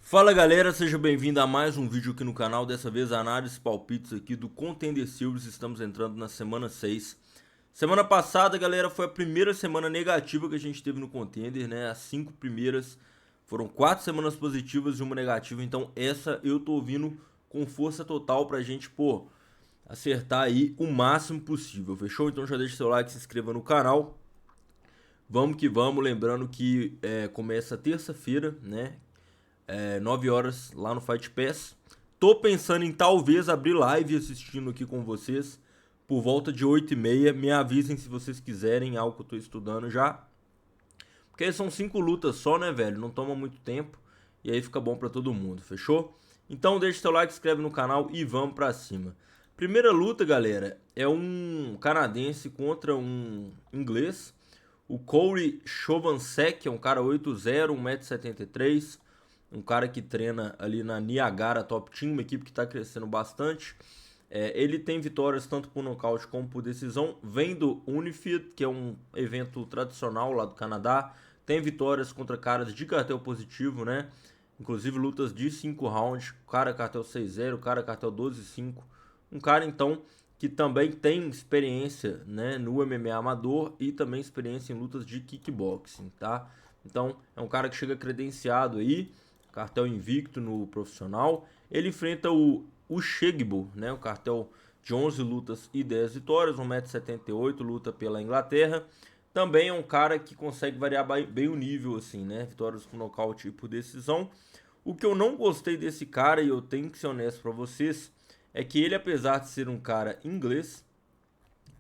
Fala galera, seja bem-vindo a mais um vídeo aqui no canal, dessa vez a análise palpites aqui do Contender Series. Estamos entrando na semana 6. Semana passada, galera, foi a primeira semana negativa que a gente teve no Contender, né? As 5 primeiras foram 4 semanas positivas e uma negativa, então essa eu tô vindo com força total pra gente, acertar aí o máximo possível, fechou? Então já deixa seu like, se inscreva no canal. Vamos que vamos, lembrando que começa terça-feira, né? 9 horas lá no Fight Pass. Tô pensando em talvez abrir live assistindo aqui com vocês por volta de 8h30. Me avisem se vocês quiserem, algo que eu tô estudando já. Porque são 5 lutas só, né, velho? Não toma muito tempo. E aí fica bom pra todo mundo, fechou? Então deixa seu like, se inscreve no canal e vamos pra cima. Primeira luta, galera, é um canadense contra um inglês. O Corey Chovansek é um cara 8'0", 1,73 m. Um cara que treina ali na Niagara Top Team, uma equipe que está crescendo bastante. Ele tem vitórias tanto por nocaute como por decisão. Vem do Unified, que é um evento tradicional lá do Canadá. Tem vitórias contra caras de cartel positivo, né? Inclusive lutas de 5 rounds. Cara cartel 6-0, cara cartel 12-5. Um cara, então, que também tem experiência, né, no MMA amador e também experiência em lutas de kickboxing, tá? Então, é um cara que chega credenciado aí, cartel invicto no profissional. Ele enfrenta o Shegbo, né, o cartel de 11 lutas e 10 vitórias, 1,78 m, luta pela Inglaterra. Também é um cara que consegue variar bem o nível, assim, né, vitórias por nocaute e por decisão. O que eu não gostei desse cara, e eu tenho que ser honesto pra vocês, é que ele, apesar de ser um cara inglês,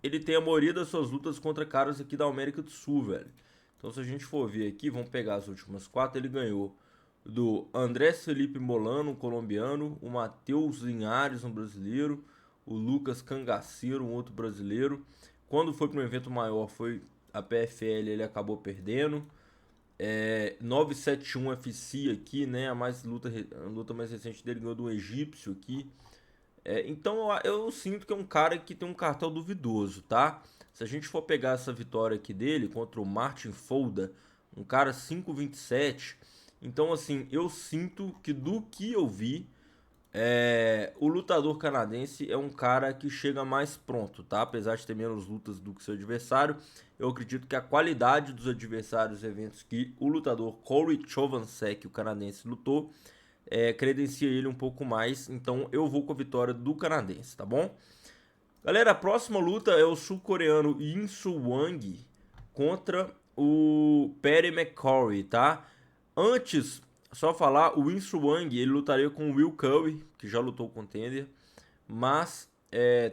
ele tem a maioria das suas lutas contra caras aqui da América do Sul, velho. Então, se a gente for ver aqui, vamos pegar as últimas 4, ele ganhou do Andrés Felipe Molano, um colombiano, o Matheus Linhares, um brasileiro, o Lucas Cangaceiro, um outro brasileiro. Quando foi para um evento maior, foi a PFL, ele acabou perdendo. 971 FC aqui, né? A luta mais recente dele ganhou do egípcio aqui. Então eu sinto que é um cara que tem um cartel duvidoso, tá? Se a gente for pegar essa vitória aqui dele contra o Martin Folda, um cara 5,27. Então, assim, eu sinto que do que eu vi, o lutador canadense é um cara que chega mais pronto, tá? Apesar de ter menos lutas do que seu adversário, eu acredito que a qualidade dos adversários e eventos que o lutador Corey Chovansek, o canadense, lutou, credencia ele um pouco mais. Então eu vou com a vitória do canadense, tá bom? Galera, a próxima luta é o sul-coreano Yin Soo-wang contra o Perry McCrory, tá? Antes, só falar, o Yin Soo-wang, ele lutaria com o Will Curry, que já lutou com o Contender, mas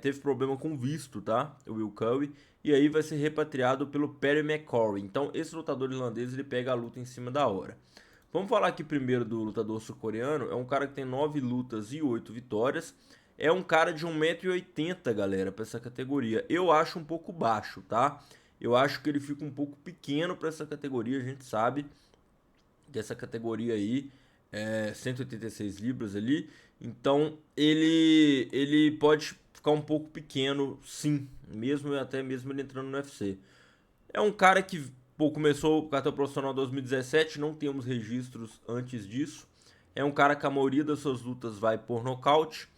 teve problema com visto, tá? O Will Curry, e aí vai ser repatriado pelo Perry McCrory. Então esse lutador irlandês, ele pega a luta em cima da hora. Vamos falar aqui primeiro do lutador sul-coreano. É um cara que tem 9 lutas e 8 vitórias. É um cara de 1,80 m, galera, para essa categoria. Eu acho um pouco baixo, tá? Eu acho que ele fica um pouco pequeno para essa categoria. A gente sabe que essa categoria aí é 186 libras ali. Então ele pode ficar um pouco pequeno, sim. Até mesmo ele entrando no UFC. É um cara que começou o cartel profissional em 2017, não temos registros antes disso. É um cara que a maioria das suas lutas vai por nocaute.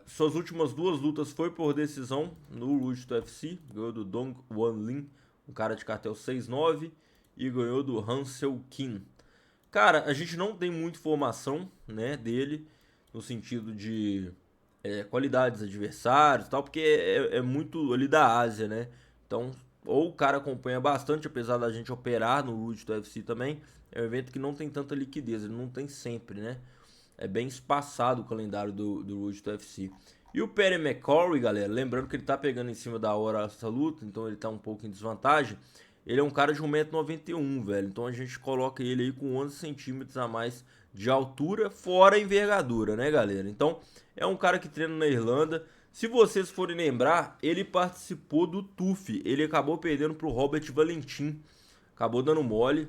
Suas últimas 2 lutas foi por decisão no Road to UFC. Ganhou do Dong Wan Lin, um cara de cartel 6'9", e ganhou do Hansel Kim. Cara, a gente não tem muita informação, né, dele, no sentido de qualidades adversários e tal, porque é muito ali da Ásia, né? Então, ou o cara acompanha bastante, apesar da gente operar no Road to UFC também, é um evento que não tem tanta liquidez, ele não tem sempre, né? É bem espaçado o calendário do Road to UFC. E o Perry McCrory, galera, lembrando que ele tá pegando em cima da hora essa luta, então ele tá um pouco em desvantagem. Ele é um cara de 1,91 m, velho. Então a gente coloca ele aí com 11 centímetros a mais de altura, fora a envergadura, né, galera? Então é um cara que treina na Irlanda. Se vocês forem lembrar, ele participou do TUF. Ele acabou perdendo pro Robert Valentim. Acabou dando mole.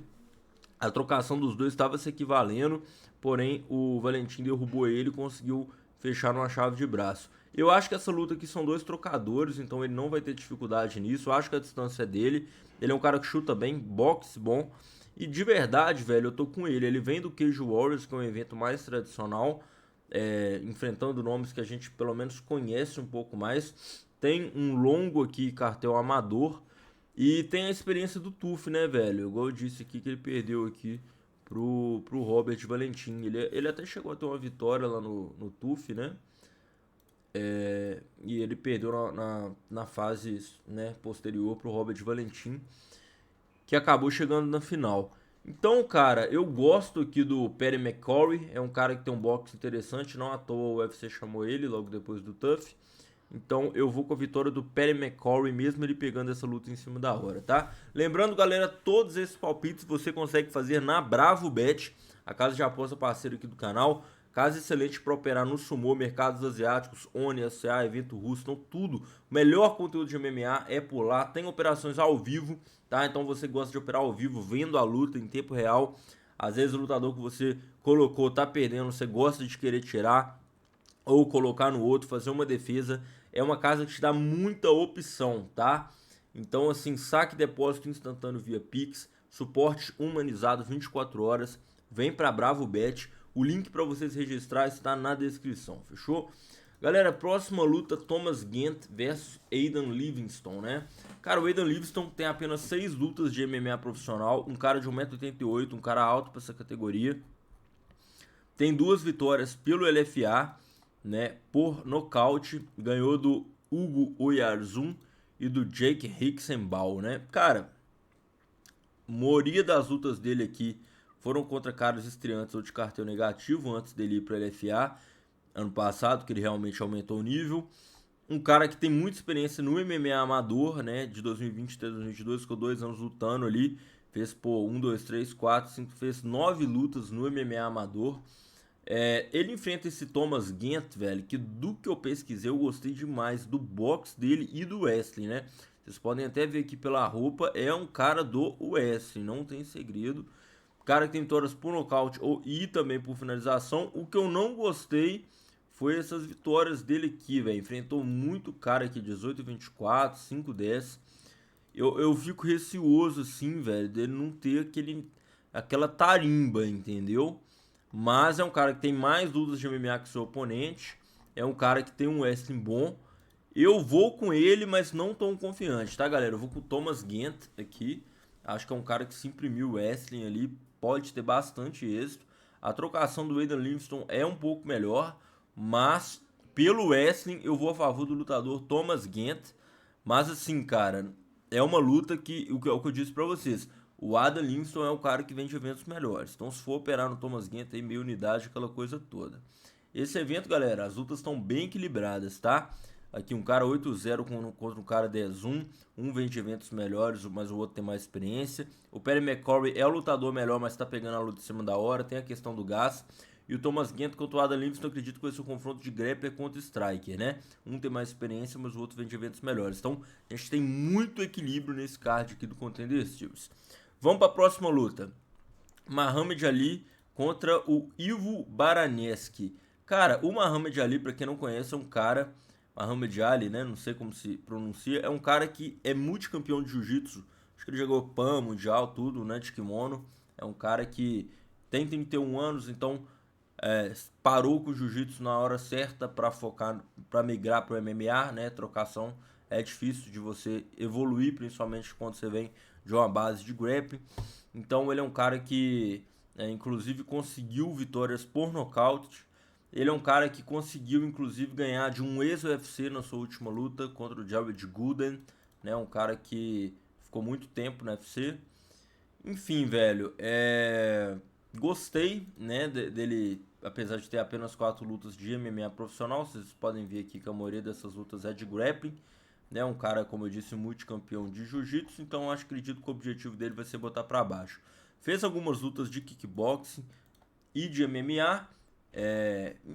A trocação dos dois estava se equivalendo, porém o Valentim derrubou ele e conseguiu fechar numa chave de braço. Eu acho que essa luta aqui são 2 trocadores, então ele não vai ter dificuldade nisso. Eu acho que a distância é dele. Ele é um cara que chuta bem, boxe bom. E de verdade, velho, eu tô com ele. Ele vem do Cage Warriors, que é um evento mais tradicional, enfrentando nomes que a gente pelo menos conhece um pouco mais. Tem um longo aqui, cartel amador. E tem a experiência do Tuf, né, velho? Igual eu disse aqui que ele perdeu aqui pro Robert Valentim. Ele até chegou a ter uma vitória lá no Tuf, né? E ele perdeu na fase, né, posterior pro Robert Valentim, que acabou chegando na final. Então, cara, eu gosto aqui do Perry McCory. É um cara que tem um boxe interessante. Não à toa o UFC chamou ele logo depois do TUF. Então eu vou com a vitória do Perry McCory, mesmo ele pegando essa luta em cima da hora, tá? Lembrando, galera, todos esses palpites você consegue fazer na Bravo Bet, a casa de aposta parceira aqui do canal. Casa excelente para operar no Sumô, mercados asiáticos, ONI, SA, evento russo, então tudo. O melhor conteúdo de MMA é por lá. Tem operações ao vivo, tá? Então você gosta de operar ao vivo, vendo a luta em tempo real. Às vezes o lutador que você colocou tá perdendo, você gosta de querer tirar ou colocar no outro, fazer uma defesa. É uma casa que te dá muita opção, tá? Então, assim, saque e depósito instantâneo via Pix, suporte humanizado 24 horas, vem pra Bravo Bet. O link para vocês registrar está na descrição, fechou? Galera, próxima luta, Thomas Gant versus Aidan Livingston, né? Cara, o Aidan Livingston tem apenas 6 lutas de MMA profissional, um cara de 1,88 m, um cara alto para essa categoria. Tem 2 vitórias pelo LFA, né, por nocaute, ganhou do Hugo Oyarzun e do Jake Hixenbaugh, né? Cara, a maioria das lutas dele aqui foram contra caras estreantes ou de cartel negativo antes dele ir para o LFA ano passado, que ele realmente aumentou o nível. Um cara que tem muita experiência no MMA amador, né, de 2020 até 2022, ficou 2 anos lutando ali, fez, pô, 1, 2, 3, 4, 5, fez 9 lutas no MMA amador. Ele enfrenta esse Thomas Gant, velho, que do que eu pesquisei eu gostei demais do boxe dele e do wrestling, né? Vocês podem até ver aqui pela roupa, é um cara do wrestling, não tem segredo. Cara que tem vitórias por nocaute e também por finalização. O que eu não gostei foi essas vitórias dele aqui, velho. Enfrentou muito cara aqui, 18-24, 5-10. Eu fico receoso, assim, velho, dele não ter aquela tarimba, entendeu? Mas é um cara que tem mais lutas de MMA que seu oponente. É um cara que tem um wrestling bom. Eu vou com ele, mas não tão confiante, tá, galera? Eu vou com o Thomas Gant aqui. Acho que é um cara que se imprimiu wrestling ali, pode ter bastante êxito. A trocação do Aidan Livingston é um pouco melhor, mas pelo wrestling eu vou a favor do lutador Thomas Gant. Mas assim, cara, é uma luta que, o que eu disse pra vocês, o Adam Livingston é o cara que vem de eventos melhores. Então se for operar no Thomas Gant aí, meia unidade, aquela coisa toda. Esse evento, galera, as lutas estão bem equilibradas, tá? Aqui um cara 8-0 contra um cara 10-1. Um vem de eventos melhores, mas o outro tem mais experiência. O Perry McCory é o lutador melhor, mas tá pegando a luta em cima da hora. Tem a questão do gás. E o Thomas Gant contra o Adam Livingston, acredito que vai ser um confronto de grappler contra striker, né? Um tem mais experiência, mas o outro vem de eventos melhores. Então, a gente tem muito equilíbrio nesse card aqui do Contender Series. Vamos para a próxima luta. Muhammad Ali contra o Ivo Baraneski. Cara, o Muhammad Ali, para quem não conhece, é um cara... Muhammad Ali, né? Não sei como se pronuncia. É um cara que é multicampeão de jiu-jitsu. Acho que ele jogou PAN, Mundial, tudo, né? De kimono. É um cara que tem 31 anos, então parou com o jiu-jitsu na hora certa para focar, para migrar para o MMA, né? Trocação é difícil de você evoluir, principalmente quando você vem de uma base de grappling. Então ele é um cara que, inclusive, conseguiu vitórias por nocaute. Ele é um cara que conseguiu, inclusive, ganhar de um ex-UFC na sua última luta contra o Jared Gooden, né? Um cara que ficou muito tempo no UFC. Enfim, velho, gostei, né, dele, apesar de ter apenas 4 lutas de MMA profissional. Vocês podem ver aqui que a maioria dessas lutas é de grappling, né? Um cara, como eu disse, multicampeão de jiu-jitsu, então acredito que o objetivo dele vai ser botar pra baixo. Fez algumas lutas de kickboxing e de MMA.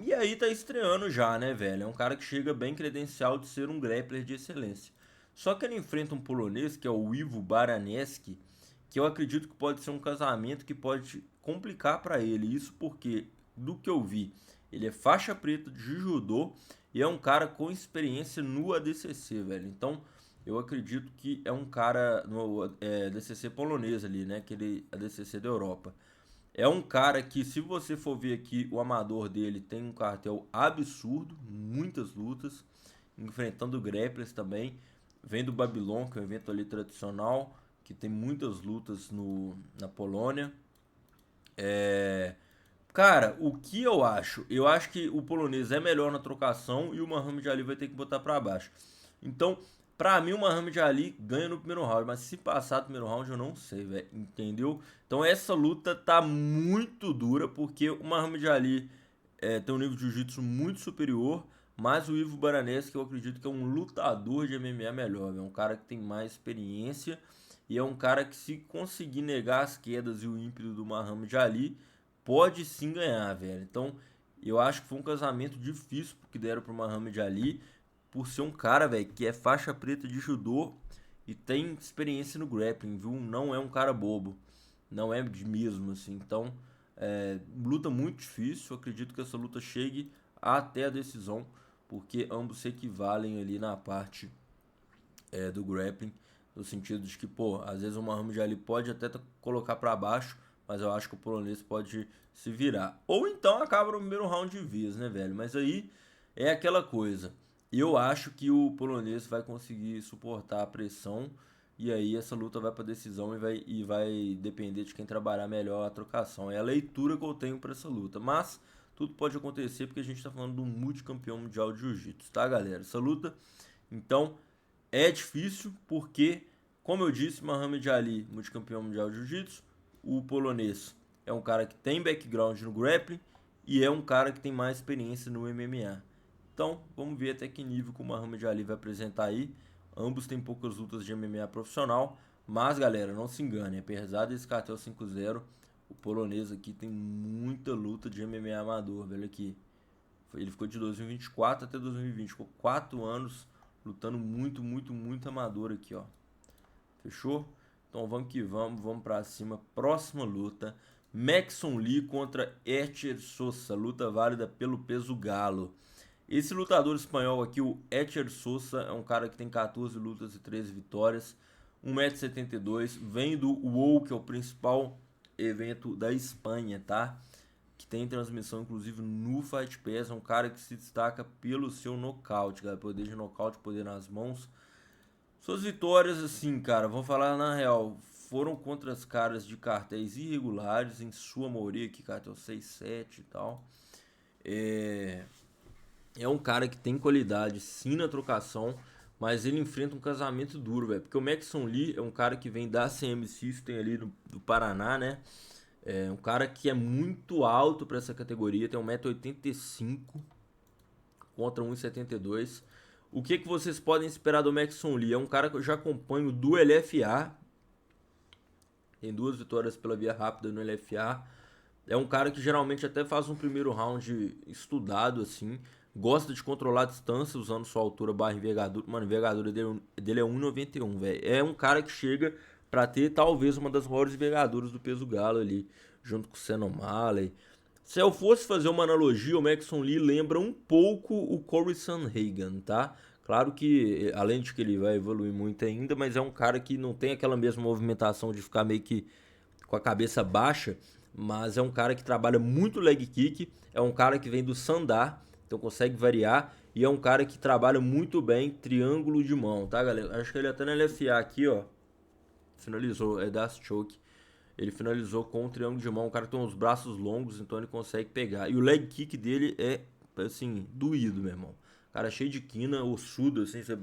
E aí tá estreando já, né, velho? É um cara que chega bem credencial de ser um grappler de excelência. Só que ele enfrenta um polonês, que é o Ivo Baraneski, que eu acredito que pode ser um casamento que pode complicar pra ele. Isso porque, do que eu vi, ele é faixa preta de judô e é um cara com experiência no ADCC, velho. Então, eu acredito que é um cara no ADCC polonês ali, né? Aquele ADCC da Europa. É um cara que, se você for ver aqui, o amador dele tem um cartel absurdo, muitas lutas, enfrentando grapplers também. Vem do Babylon, que é um evento ali tradicional, que tem muitas lutas na Polônia. É, Cara, o que eu acho? Eu acho que o polonês é melhor na trocação e o Muhammad Ali vai ter que botar pra baixo. Então, pra mim, o Muhammad Ali ganha no primeiro round, mas se passar do primeiro round, eu não sei, velho. Entendeu? Então, essa luta tá muito dura porque o Muhammad Ali tem um nível de jiu-jitsu muito superior, mas o Ivo Baranes, que eu acredito que é um lutador de MMA melhor, é um cara que tem mais experiência e é um cara que, se conseguir negar as quedas e o ímpeto do Muhammad Ali, pode sim ganhar, velho. Então, eu acho que foi um casamento difícil que deram pro Muhammad Ali, por ser um cara, velho, que é faixa preta de judô e tem experiência no grappling, viu? Não é um cara bobo. Não é de mesmo, assim. Então, luta muito difícil. Eu acredito que essa luta chegue até a decisão, porque ambos se equivalem ali na parte do grappling, no sentido de que, pô, às vezes o Muhammad Ali pode até colocar pra baixo, mas eu acho que o polonês pode se virar. Ou então acaba no primeiro round de vez, né, velho? Mas aí é aquela coisa. Eu acho que o polonês vai conseguir suportar a pressão e aí essa luta vai pra decisão e vai depender de quem trabalhar melhor a trocação. É a leitura que eu tenho pra essa luta. Mas tudo pode acontecer porque a gente tá falando do multicampeão mundial de jiu-jitsu, tá, galera? Essa luta, então, é difícil porque, como eu disse, Muhammad Ali, multicampeão mundial de jiu-jitsu, o polonês é um cara que tem background no grappling e é um cara que tem mais experiência no MMA. Então, vamos ver até que nível que o Muhammad Ali vai apresentar aí. Ambos têm poucas lutas de MMA profissional, mas galera, não se engane, apesar desse cartel 5-0, o polonês aqui tem muita luta de MMA amador, velho, aqui. Ele ficou de 2024 até 2020, ficou 4 anos lutando muito, muito, muito amador aqui, ó. Fechou? Então vamos que vamos, vamos pra cima. Próxima luta, Maxon Lee contra Etcher Sosa, luta válida pelo peso galo. Esse lutador espanhol aqui, o Etcher Sosa, é um cara que tem 14 lutas e 13 vitórias, 1,72 m, vem do WoW, que é o principal evento da Espanha, tá? Que tem transmissão inclusive no Fight Pass, é um cara que se destaca pelo seu nocaute, cara, poder de nocaute, poder nas mãos. Suas vitórias, assim, cara, vou falar na real, foram contra as caras de cartéis irregulares, em sua maioria, aqui cartel 6-7 e tal. É, é um cara que tem qualidade sim na trocação, mas ele enfrenta um casamento duro, velho. Porque o Maxon Lee é um cara que vem da CM System ali do Paraná, né? É um cara que é muito alto para essa categoria, tem 1,85 m contra 1,72 m. O que vocês podem esperar do Maxon Lee? É um cara que eu já acompanho do LFA, tem 2 vitórias pela via rápida no LFA. É um cara que geralmente até faz um primeiro round estudado, assim. Gosta de controlar a distância usando sua altura barra envergadura. Mano, a envergadura dele é 1,91, velho. É um cara que chega pra ter talvez uma das maiores envergaduras do peso galo ali, junto com o Sean O'Malley. Se eu fosse fazer uma analogia, o Maxon Lee lembra um pouco o Corey Sandhagen, tá? Claro que, além de que ele vai evoluir muito ainda, mas é um cara que não tem aquela mesma movimentação de ficar meio que com a cabeça baixa, mas é um cara que trabalha muito leg kick, é um cara que vem do sandá, então consegue variar, e é um cara que trabalha muito bem triângulo de mão, tá, galera? Acho que ele até na LFA aqui, ó, finalizou, é das choke. Ele finalizou com um triângulo de mão. O cara tem uns braços longos, então ele consegue pegar. E o leg kick dele é, assim, doído, meu irmão. O cara é cheio de quina, ossudo, assim. Você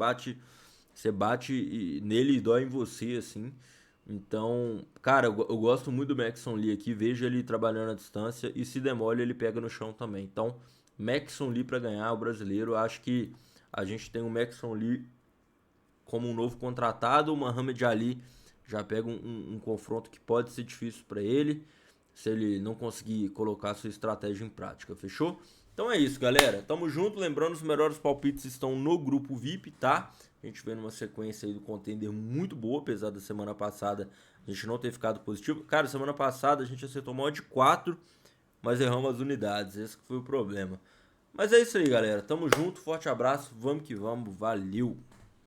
bate nele e dói em você, assim. Então, cara, eu gosto muito do Maxon Lee aqui. Vejo ele trabalhando à distância. E se demole, ele pega no chão também. Então, Maxon Lee pra ganhar o brasileiro. Acho que a gente tem o Maxon Lee como um novo contratado. O Muhammad Ali já pega um confronto que pode ser difícil para ele, se ele não conseguir colocar sua estratégia em prática, fechou? Então é isso, galera. Tamo junto. Lembrando, os melhores palpites estão no grupo VIP, tá? A gente vê numa sequência aí do contender muito boa, apesar da semana passada a gente não ter ficado positivo. Cara, semana passada a gente acertou maior de 4, mas erramos as unidades. Esse que foi o problema. Mas é isso aí, galera. Tamo junto. Forte abraço. Vamos que vamos. Valeu!